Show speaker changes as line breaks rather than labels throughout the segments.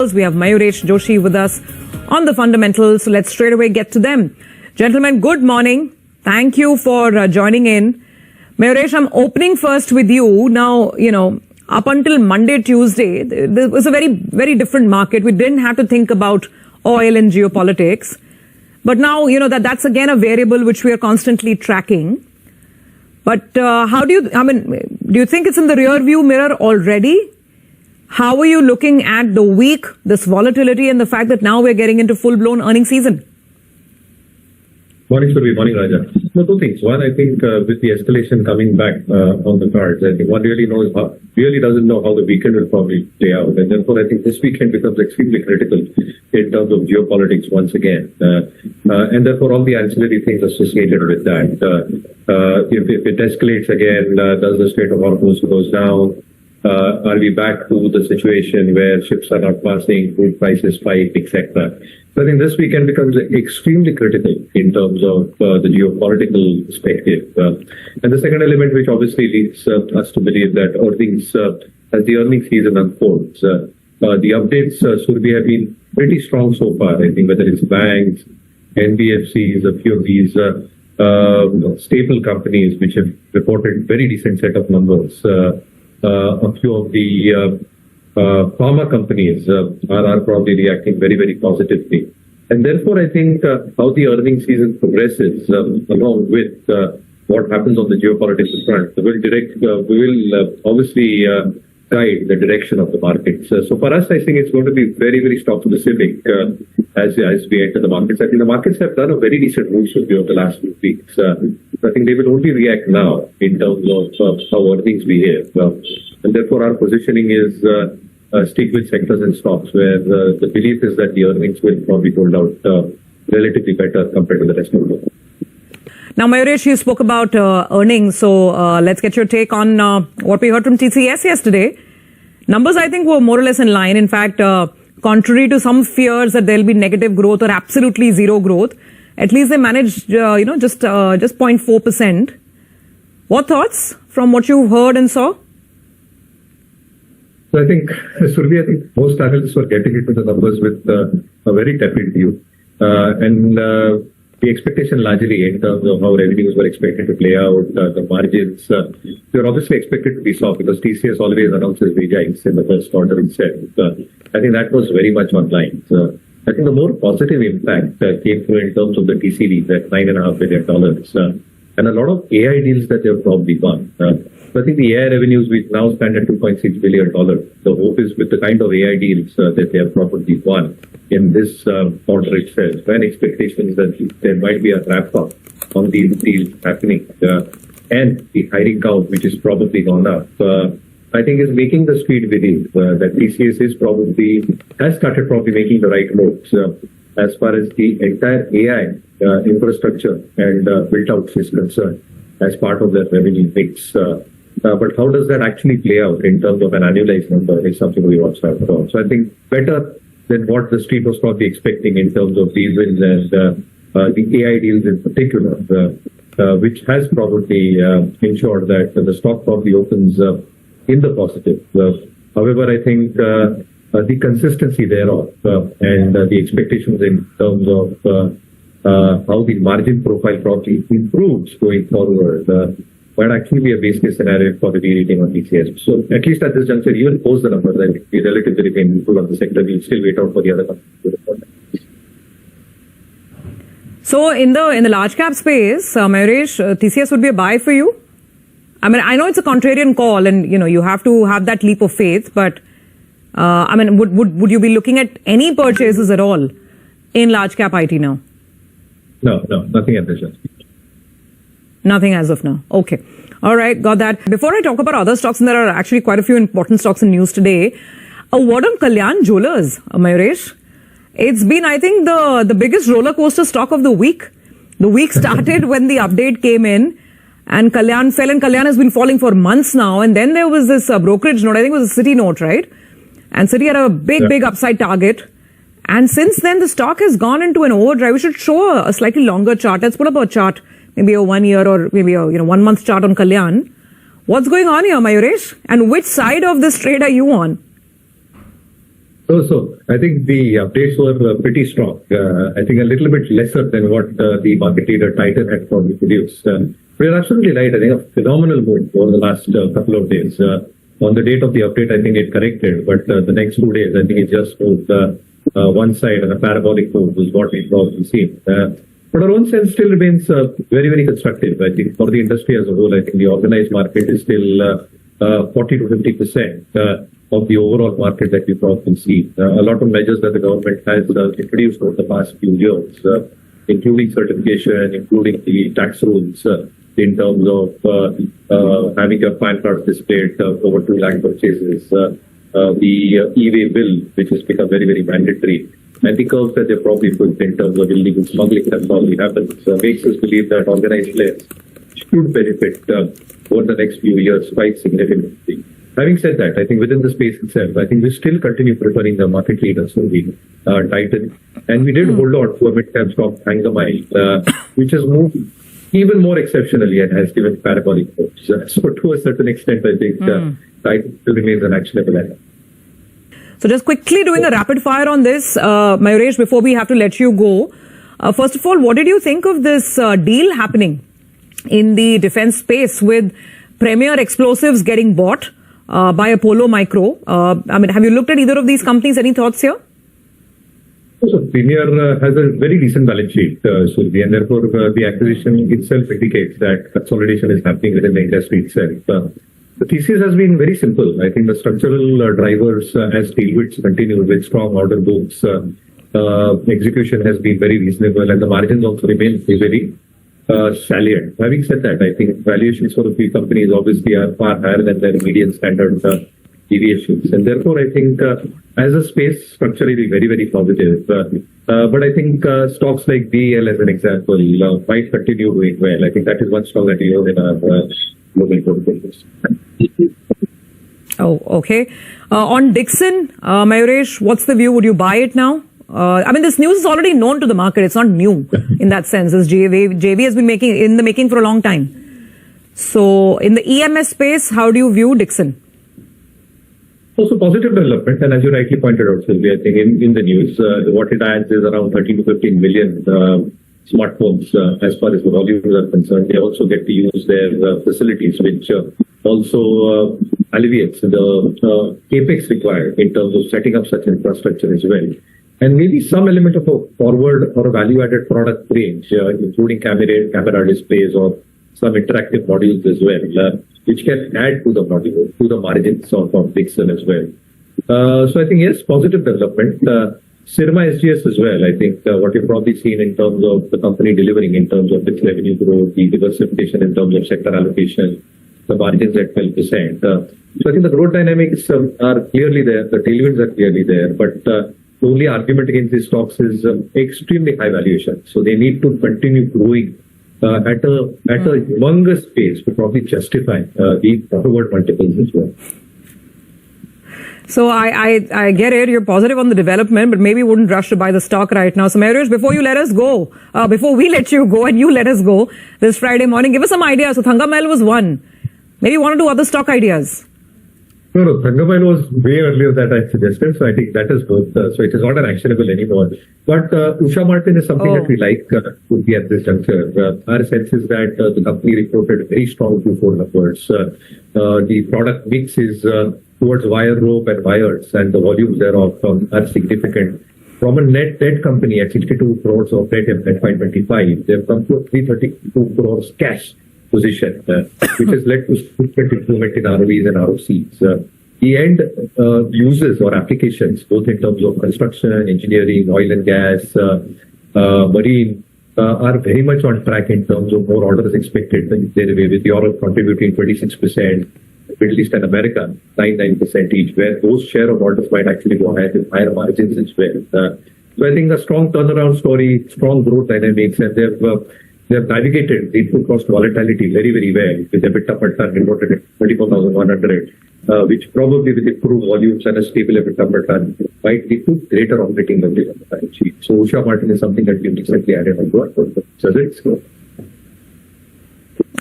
We have Mayuresh Joshi with us on the fundamentals. So let's straight away get to them. Gentlemen, good morning. Thank you for joining in. Mayuresh, I'm opening first with you. Now, up until Monday, Tuesday, there was a very different market. We didn't have to think about oil and geopolitics. But now, that's again a variable which we are constantly tracking. But do you think it's in the rear view mirror already? How are you looking at the week, this volatility, and the fact that now we're getting into full-blown earnings season?
Morning, Survi. Morning, Raja. No, two things. One, I think with the escalation coming back on the cards, I think one really doesn't know how the weekend will probably play out. And therefore, I think this weekend becomes extremely critical in terms of geopolitics once again. And therefore, all the ancillary things associated with that. If it escalates again, does the Strait of Hormuz goes down? Are we back to the situation where ships are not passing, food prices spike, etc.? So I think this weekend becomes extremely critical in terms of the geopolitical perspective. And the second element, which obviously leads us to believe that earnings, as the earnings season unfolds, the updates, Surbi, have been pretty strong so far. I think whether it's banks, NBFCs, a few of these staple companies which have reported very decent set of numbers. A few of the pharma companies are probably reacting very positively. And therefore, I think how the earnings season progresses, along with what happens on the geopolitical front, will obviously guide the direction of the markets. So for us, I think it's going to be very stock specific as we enter the markets. I think the markets have done a very decent move over the last few weeks. I think they will only react now in terms of how earnings behave. And therefore, our positioning is stick with sectors and stocks where the belief is that the earnings will probably hold out relatively better compared to the rest of the world.
Now, Mayuresh, you spoke about earnings, so let's get your take on what we heard from TCS yesterday. Numbers, I think, were more or less in line. In fact, contrary to some fears that there'll be negative growth or absolutely zero growth, at least they managed, just 0.4%. What thoughts from what you heard and saw?
So I think, Surbi, most analysts were getting into the numbers with a very tepid view. The expectation largely in terms of how revenues were expected to play out, the margins, they were obviously expected to be soft because TCS always announces wage hikes in the first quarter itself. I think that was very much online. So I think the more positive impact came through in terms of the TCVs at $9.5 billion and a lot of AI deals that they have probably won. So I think the AI revenues we now stand at $2.6 billion. The hope is with the kind of AI deals that they have probably won in this quarter itself, and expectations that there might be a wrap up on these deals happening, and the hiring count, which is probably gone up, I think is making the street believe that TCS has started making the right moves as far as the entire AI infrastructure and built out is concerned as part of their revenue mix. But how does that actually play out in terms of an annualized number is something we watch out for. So I think better than what the street was probably expecting in terms of these wins and the AI deals in particular, which has probably ensured that the stock probably opens in the positive. However, I think the consistency thereof and the expectations in terms of how the margin profile probably improves going forward might actually be a base case scenario for the de-rating on TCS. So at least at this juncture, even post the numbers, I think we relatively remain neutral on the sector. We'll still wait out for the other companies to report.
So in the large cap space, Mayuresh, TCS would be a buy for you? I mean, I know it's a contrarian call and, you have to have that leap of faith, but would you be looking at any purchases at all in large cap IT now?
No, nothing at this juncture.
Nothing as of now. Okay. All right. Got that. Before I talk about other stocks, and there are actually quite a few important stocks in news today, a word on Kalyan Jewelers, Mayuresh. It's been, I think, the biggest roller coaster stock of the week. The week started when the update came in and Kalyan fell, and Kalyan has been falling for months now. And then there was this brokerage note, I think it was a Citi note, right? And Citi had a big upside target. And since then, the stock has gone into an overdrive. We should show a slightly longer chart. Let's pull up a chart. Maybe a 1 year or maybe a 1 month chart on Kalyan. What's going on here, Mayuresh? And which side of this trade are you on?
So I think the updates were pretty strong. I think a little bit lesser than what the market leader Titan had probably produced. But you're absolutely right. I think a phenomenal move over the last couple of days. On the date of the update, I think it corrected, but the next 2 days, I think it just moved one side, and a parabolic move is what we've probably seen. But our own sense still remains very, very constructive. I think for the industry as a whole, I think the organized market is still 40 to 50% of the overall market that we probably see. A lot of measures that the government has introduced over the past few years, including certification, including the tax rules, in terms of having your PAN card displayed over 2 lakh purchases, the e-way bill, which has become very, very mandatory, and the curves that they probably put in terms of illegal smuggling that probably happens, makes us believe that organized players should benefit over the next few years quite significantly. Having said that, I think within the space itself, I think we still continue preferring the market leaders, so the Titan, and we did hold on to a mid-cap stock, Thangamai, which has moved even more exceptionally and has given parabolic moves. So to a certain extent, I think Titan still remains an actionable item.
So just quickly doing a rapid fire on this, Mayuresh, before we have to let you go. First of all, what did you think of this deal happening in the defense space with Premier Explosives getting bought by Apollo Micro? I mean, have you looked at either of these companies? Any thoughts here?
So Premier has a very decent balance sheet, Survi, and therefore the acquisition itself indicates that consolidation is happening within the industry itself. The thesis has been very simple. I think the structural drivers as tailwinds continue with strong order books, execution has been very reasonable, and the margins also remain very salient. Having said that, I think valuations for the few companies obviously are far higher than their median standard deviations, and therefore I think as a space structurally very, very positive. But I think stocks like BEL as an example might continue doing well. I think that is one stock that we own in our global portfolios.
Oh, okay. On Dixon, Mayuresh, what's the view? Would you buy it now? I mean, this news is already known to the market. It's not new in that sense. This JV has been in the making for a long time. So, in the EMS space, how do you view Dixon?
Also positive development, and as you rightly pointed out, Sylvia, I think in the news, what it adds is around 13 to 15 million smartphones as far as the volumes are concerned. They also get to use their facilities, which also alleviates the capex required in terms of setting up such infrastructure as well. And maybe some element of a forward or a value-added product range, including camera displays or some interactive modules as well, which can add to the module, to the margins of Dixon as well. So I think, yes, positive development. Sirma SGS as well. I think what you've probably seen in terms of the company delivering in terms of its revenue growth, the diversification in terms of sector allocation, the margins at 12%. So I think the growth dynamics are clearly there. The tailwinds are clearly there. But the only argument against these stocks is extremely high valuation. So they need to continue growing at a humongous pace to probably justify the forward multiples as well.
So I get it. You're positive on the development, but maybe wouldn't rush to buy the stock right now. So Mayuresh, before you let us go, before we let you go and you let us go this Friday morning, give us some ideas. So Thangamai was one. Maybe one or two other stock ideas.
No, Thangamai was way earlier that I suggested, so I think that is good. So it is not an actionable anymore. But Usha Martin is something that we like to be at this juncture. Our sense is that the company reported very strong Q4 numbers. The product mix is towards wire rope and wires, and the volumes thereof are significant. From a net debt company at 62 crores of debt in FY25, they've come to a 332 crores cash position, which has led to significant improvement in ROEs and ROCs. The end uses or applications, both in terms of construction, engineering, oil and gas, marine, are very much on track in terms of more orders expected with Europe contributing 26%, Middle East and America 9% each, where those share of orders might actually go ahead with higher margins as well. So I think a strong turnaround story, strong growth dynamics, and they've navigated the input cost volatility very, very well, with EBITDA per ton reported at 24,100, which probably with improved volumes and a stable EBITDA per ton might lead to greater operating leverage on the balance sheet. So Usha Martin is something that we've recently added on board. So it's good.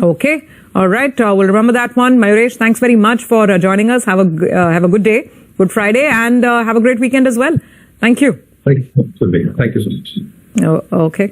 Okay. All right. We'll remember that one. Mayuresh, thanks very much for joining us. Have a good day. Good Friday, and have a great weekend as well. Thank you.
Thank you so much.
Okay.